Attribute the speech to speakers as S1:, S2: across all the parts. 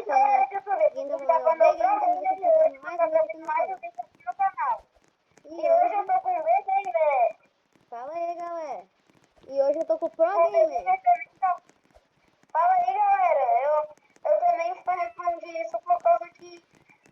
S1: tá falando, quem tá falando é o Bacon, estamos aqui fazendo mais um vídeo aqui no canal. E hoje eu tô com o Gamer. Fala aí, galera. E hoje eu tô com o Pro Gamer. Fala aí, galera. Eu também respondi isso por causa que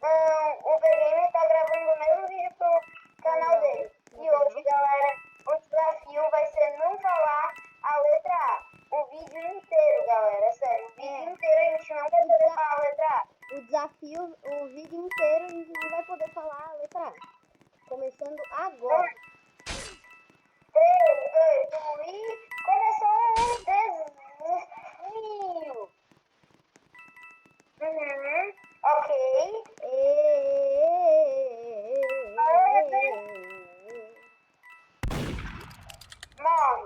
S1: o Gamer tá gravando o mesmo vídeo pro canal dele. E hoje, galera, o desafio vai ser não falar a letra A. O vídeo inteiro, galera, sério. O vídeo inteiro a gente não vai poder falar a letra A. O desafio, o vídeo inteiro a gente não vai poder falar a letra A. Começando agora. 3, 2, 1 e começou o desafio. Ok. Nove.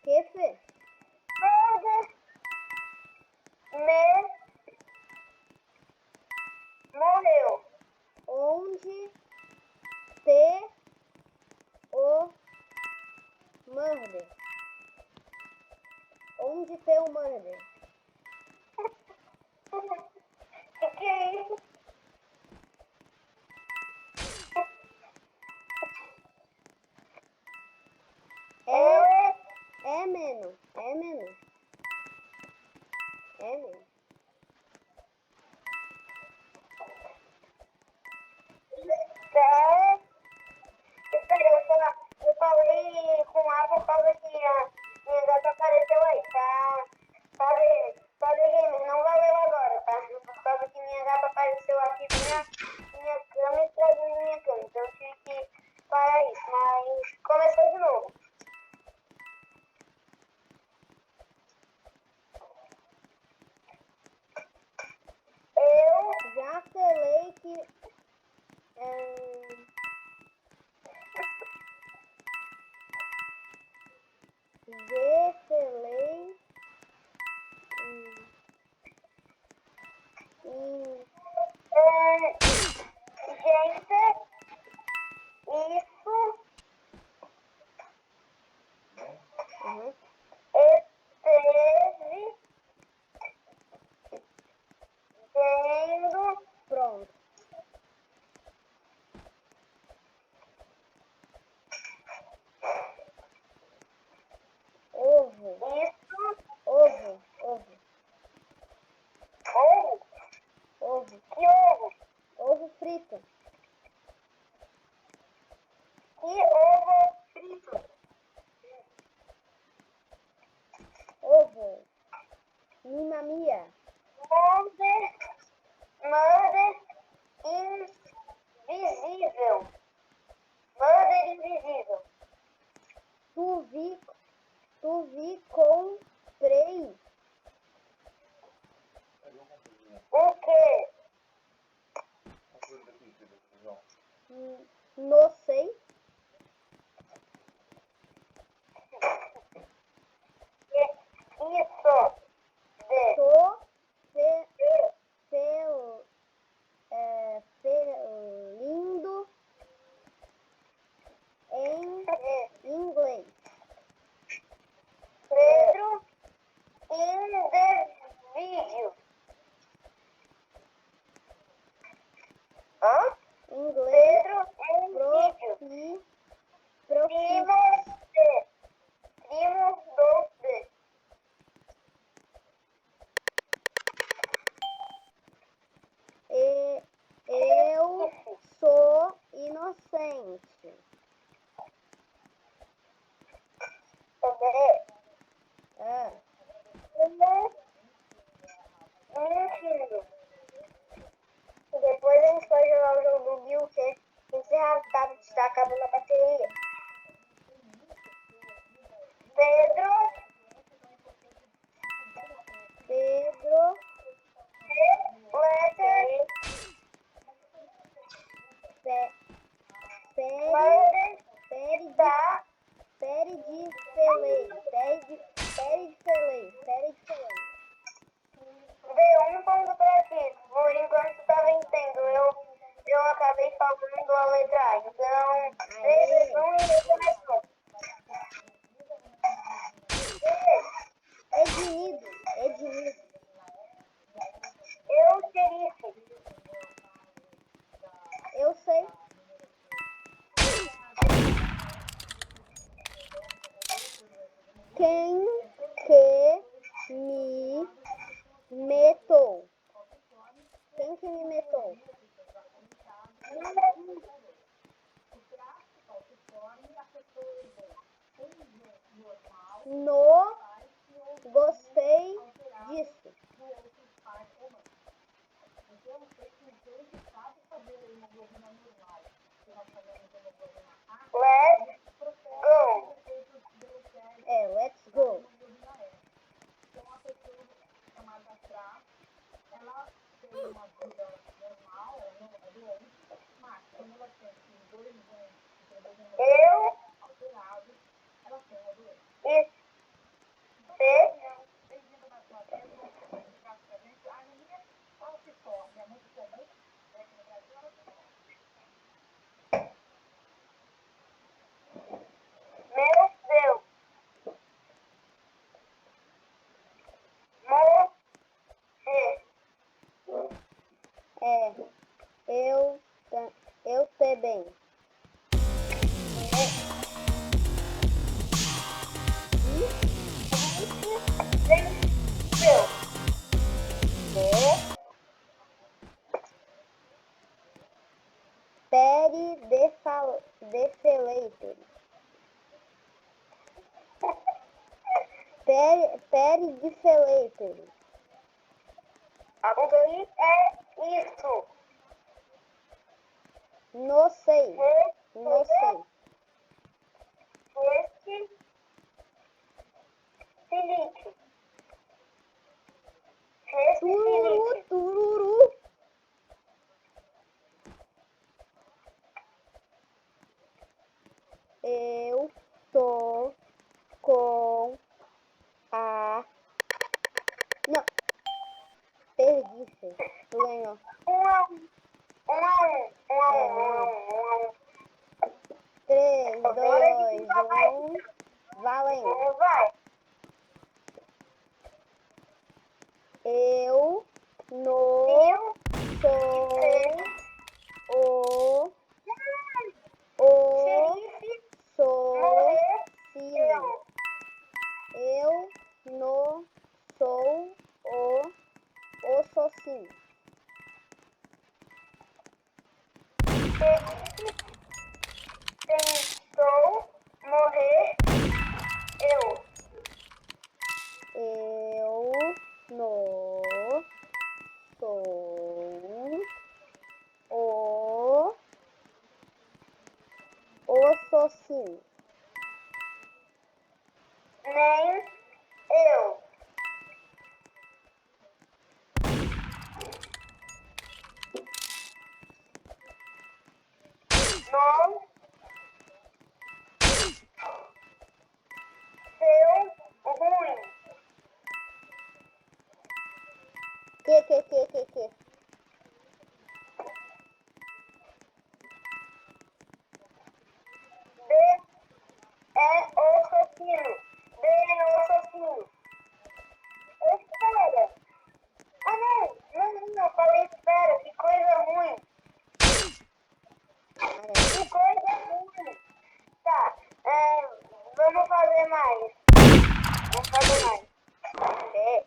S1: Que, Fê? Morreu. Onde o murder? Onde tem o murder? Que é isso? É menos. Espera, eu falei com A por causa que a minha gata apareceu aí, tá? Pode Gamer, não valeu agora, tá? Por causa que minha gata apareceu aqui minha cama e trazendo minha cama, então eu tive que parar isso, mas começou de novo. Eu já falei que gente, isso esteve sendo pronto. Ovo. Isso. Ovo. Que ovo? Ovo frito. Que ovo frito? Ovo. Mamma mia. Murder invisível. Murder invisível. Tu vi comprei. O quê? Não sei. Isso. Lindo em inglês. Pedro in the video. Hã? Inglês. Pedro em vídeo. Primo do D. Eu sou inocente. Depois a gente vai jogar o jogo do Bill, que está acabando a bateria. Pedro, letter, Pere de Felei. Deu um ponto pra ti, por enquanto tu tá vencendo. Eu acabei falando a letra A. Então, 3, 2, 1 e começou. Quem que me metou? Quem que me metou? No gostei disso. Let's go. Eu também. Pere de feleito. Pere de feleito.
S2: O que é isso?
S1: Não sei. Não sei. Tururu, tururu. Eu tô com a... Não. Perdi, filho. Tu ganhou. 3, 2, 1. Valendo.
S2: Vai.
S1: Eu não sou o sozinho. Eu não sou o sozinho.
S2: Tentou morrer. Eu
S1: não sou o sozinho.
S2: nem eu. Não seu ruim.
S1: Que?
S2: É o assassino. B é o assassino. Espera. Não, falei espera. Que coisa ruim. Que coisa ruim. Tá, vamos fazer mais. É.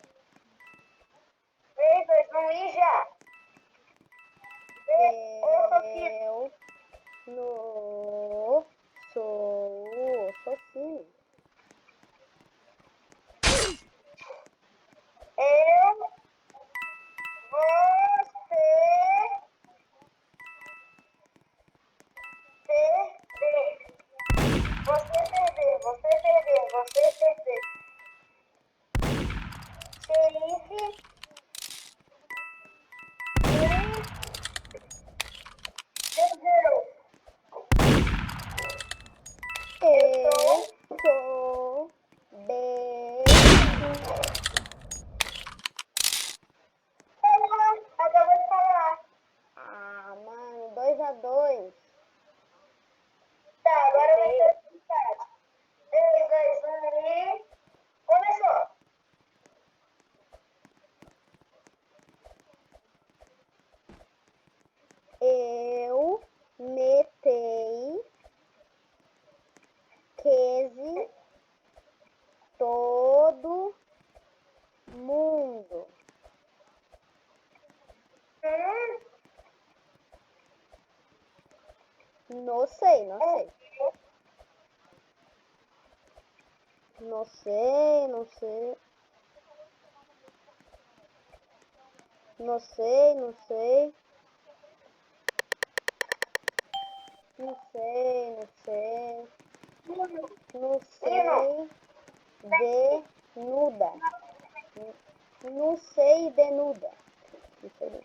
S2: 3, 2, 1 e já. O assassino.
S1: Eu não sou o sozinho.
S2: Eu, você perder. Xerife, perdeu.
S1: Eu sou bem.
S2: Acabou de falar.
S1: Ah, mano, 2-2.
S2: Tá, agora vai ser o empate. 3, 2, 1 e... Começou.
S1: Eu metei queijo sei, não sei. Não sei, não sei. Não sei, não sei. Não sei, não sei. Não sei. Denuda. Não sei, denuda. Não sei.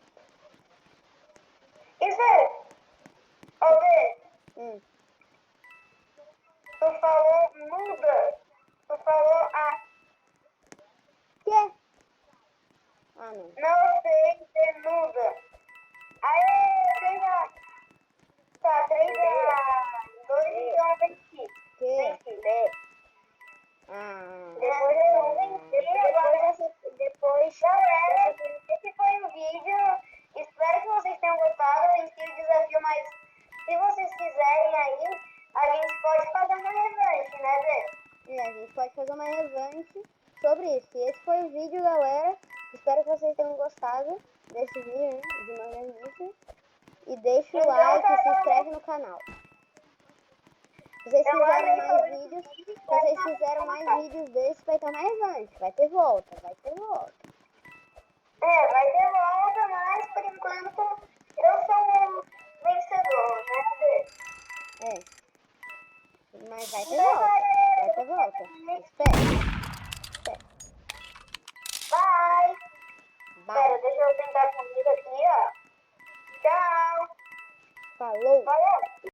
S2: Isso é. Ó, vê. Tu falou muda. Tu falou a.
S1: Quê? Ah, não.
S2: Não sei, denuda. Aê, 3-1. Tá, 3-2, então venci.
S1: Quê?
S2: Venci.
S1: Ah.
S2: Depois eu não venci. Depois, galera, esse foi o vídeo. Espero que vocês tenham gostado. Venci o desafio, mas se vocês quiserem aí, a gente pode fazer uma revanche, né, Bê?
S1: A gente pode fazer uma revanche sobre isso. E esse foi o vídeo, galera. Espero que vocês tenham gostado desse vídeo, né? De uma revanche. E deixa o
S2: Então,
S1: like e se
S2: tá,
S1: inscreve no canal. Se vocês quiserem mais vídeos, se vocês quiserem mais vídeos desses, vai ter uma revanche. Vai ter volta, vai ter volta.
S2: É, vai ter volta, mas por enquanto eu sou o vencedor, né, Bê?
S1: É. Mas vai ter volta. Vai ter volta. Espera.
S2: Bye!
S1: Bye.
S2: Pera, deixa eu tentar comigo aqui, ó. Tchau!
S1: Falou.
S2: Falou!